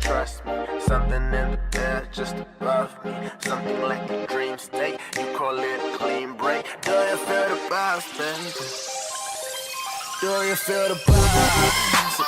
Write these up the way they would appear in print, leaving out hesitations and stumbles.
trust me. Something in the bed just above me. Something like a dream state. You call it a clean break. Do you feel the vibes, baby? Do you feel the vibes?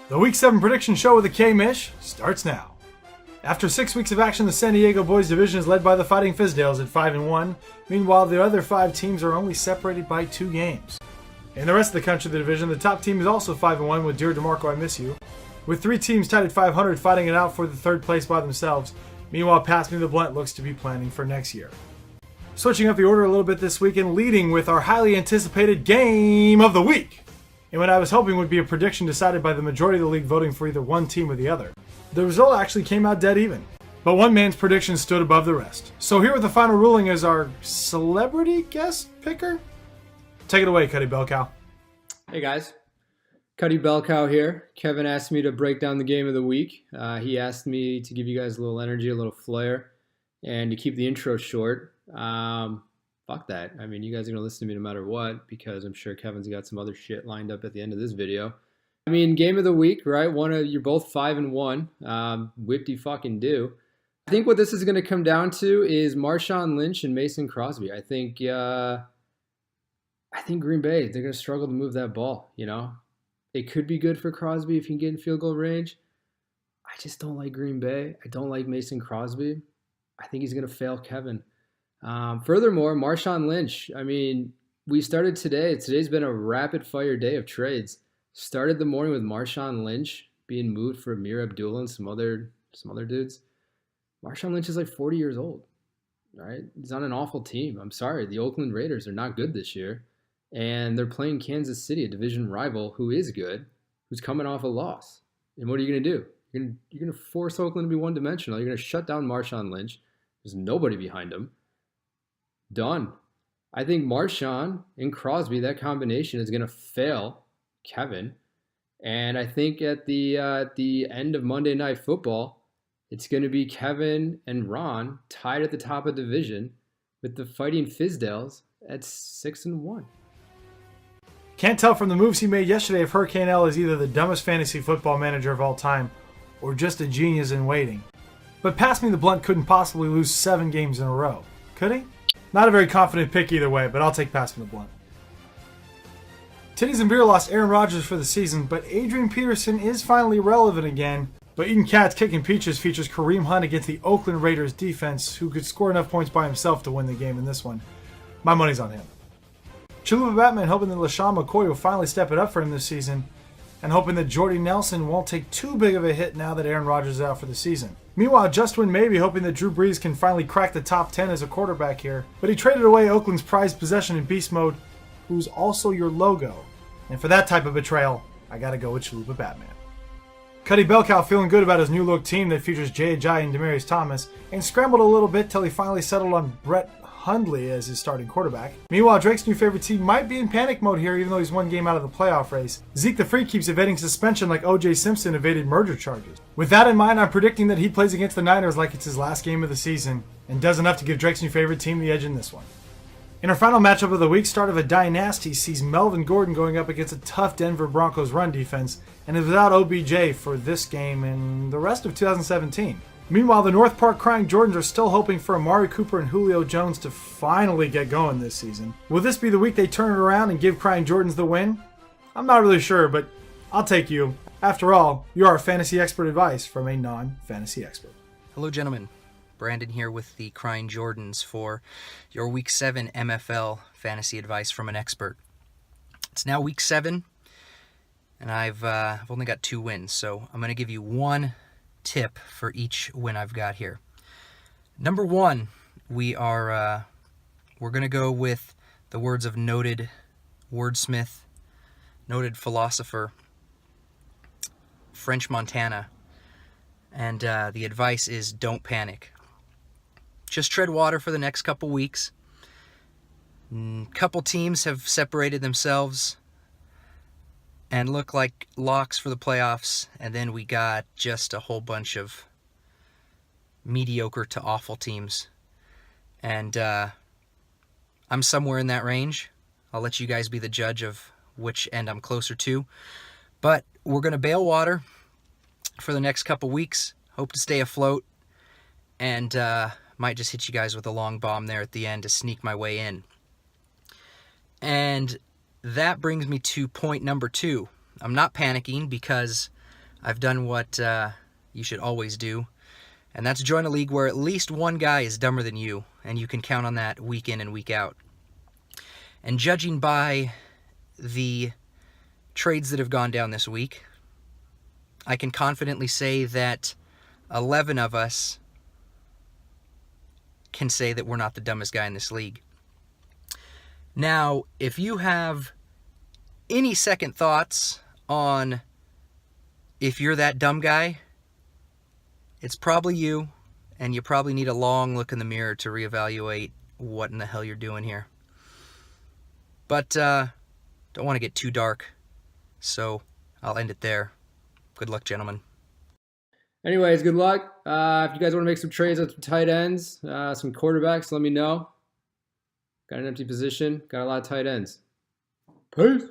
The Week 7 prediction show with the K-Mish starts now. After 6 weeks of action, the San Diego Boys division is led by the Fighting Fizdales at 5-1. Meanwhile, the other 5 teams are only separated by 2 games. In the rest of the country of the division, the top team is also 5-1 with Dear DeMarco, I Miss You, with 3 teams tied at 500 fighting it out for the 3rd place by themselves. Meanwhile, Pass Me the Blunt looks to be planning for next year. Switching up the order a little bit this week and leading with our highly anticipated Game of the Week, and what I was hoping would be a prediction decided by the majority of the league voting for either one team or the other. The result actually came out dead even, but one man's prediction stood above the rest. So here with the final ruling is our celebrity guest picker. Take it away, Cuddy Belcow. Hey guys, Cuddy Belcow here. Kevin asked me to break down the game of the week. He asked me to give you guys a little energy, a little flair, and to keep the intro short. Fuck that. I mean, you guys are going to listen to me no matter what, because I'm sure Kevin's got some other shit lined up at the end of this video. I mean, game of the week, right? You're both 5-1. Whip-de fucking do. I think what this is going to come down to is Marshawn Lynch and Mason Crosby. I think Green Bay, they're going to struggle to move that ball, you know? It could be good for Crosby if he can get in field goal range. I just don't like Green Bay. I don't like Mason Crosby. I think he's going to fail Kevin. Furthermore, Marshawn Lynch, I mean, we started today. Today's been a rapid-fire day of trades. Started the morning with Marshawn Lynch being moved for Amir Abdullah and some other dudes. Marshawn Lynch is like 40 years old, right? He's on an awful team. I'm sorry. The Oakland Raiders are not good this year. And they're playing Kansas City, a division rival who is good, who's coming off a loss. And what are you going to do? You're going to force Oakland to be one-dimensional. You're going to shut down Marshawn Lynch. There's nobody behind him. Done. I think Marshawn and Crosby, that combination is going to fail Kevin. And I think at the end of Monday Night Football, it's going to be Kevin and Ron tied at the top of the division with the Fighting Fizdales at 6-1. Can't tell from the moves he made yesterday if Hurricane L is either the dumbest fantasy football manager of all time or just a genius in waiting. But Pass Me the Blunt couldn't possibly lose 7 games in a row, could he? Not a very confident pick either way, but I'll take Pass Me the Blunt. Titties and Beer lost Aaron Rodgers for the season, but Adrian Peterson is finally relevant again. But Eating Cats Kicking Peaches features Kareem Hunt against the Oakland Raiders defense, who could score enough points by himself to win the game in this one. My money's on him. Chalupa Batman hoping that LaShawn McCoy will finally step it up for him this season, and hoping that Jordy Nelson won't take too big of a hit now that Aaron Rodgers is out for the season. Meanwhile, Justwin Maybe hoping that Drew Brees can finally crack the top 10 as a quarterback here, but he traded away Oakland's prized possession in Beast Mode, who's also your logo. And for that type of betrayal, I gotta go with Chalupa Batman. Cuddy Belcow feeling good about his new look team that features Jay Ajayi and Demaryius Thomas, and scrambled a little bit till he finally settled on Brett Hundley as his starting quarterback. Meanwhile, Drake's new favorite team might be in panic mode here even though he's one game out of the playoff race. Zeke the Freak keeps evading suspension like O.J. Simpson evaded murder charges. With that in mind, I'm predicting that he plays against the Niners like it's his last game of the season, and does enough to give Drake's new favorite team the edge in this one. In our final matchup of the week, start of a dynasty sees Melvin Gordon going up against a tough Denver Broncos run defense, and is without OBJ for this game and the rest of 2017. Meanwhile, the North Park Crying Jordans are still hoping for Amari Cooper and Julio Jones to finally get going this season. Will this be the week they turn it around and give Crying Jordans the win? I'm not really sure, but I'll take you. After all, you are fantasy expert advice from a non-fantasy expert. Hello, gentlemen. Brandon here with the Crying Jordans for your Week 7 MFL fantasy advice from an expert. It's now Week 7, and I've only got 2 wins, so I'm going to give you one tip for each win I've got here. Number 1, we're going to go with the words of noted wordsmith, noted philosopher, French Montana, and the advice is don't panic. Just tread water for the next couple weeks. Couple teams have separated themselves and look like locks for the playoffs, and then we got just a whole bunch of mediocre to awful teams. And I'm somewhere in that range. I'll let you guys be the judge of which end I'm closer to. But we're going to bail water for the next couple weeks. Hope to stay afloat, and might just hit you guys with a long bomb there at the end to sneak my way in. And that brings me to point number 2. I'm not panicking because I've done what you should always do, and that's join a league where at least one guy is dumber than you, and you can count on that week in and week out. And judging by the trades that have gone down this week, I can confidently say that 11 of us can say that we're not the dumbest guy in this league. Now, if you have any second thoughts on if you're that dumb guy, it's probably you, and you probably need a long look in the mirror to reevaluate what in the hell you're doing here. But don't want to get too dark, so I'll end it there. Good luck, gentlemen. Anyways, good luck. If you guys want to make some trades on some tight ends, some quarterbacks, let me know. Got an empty position. Got a lot of tight ends. Peace.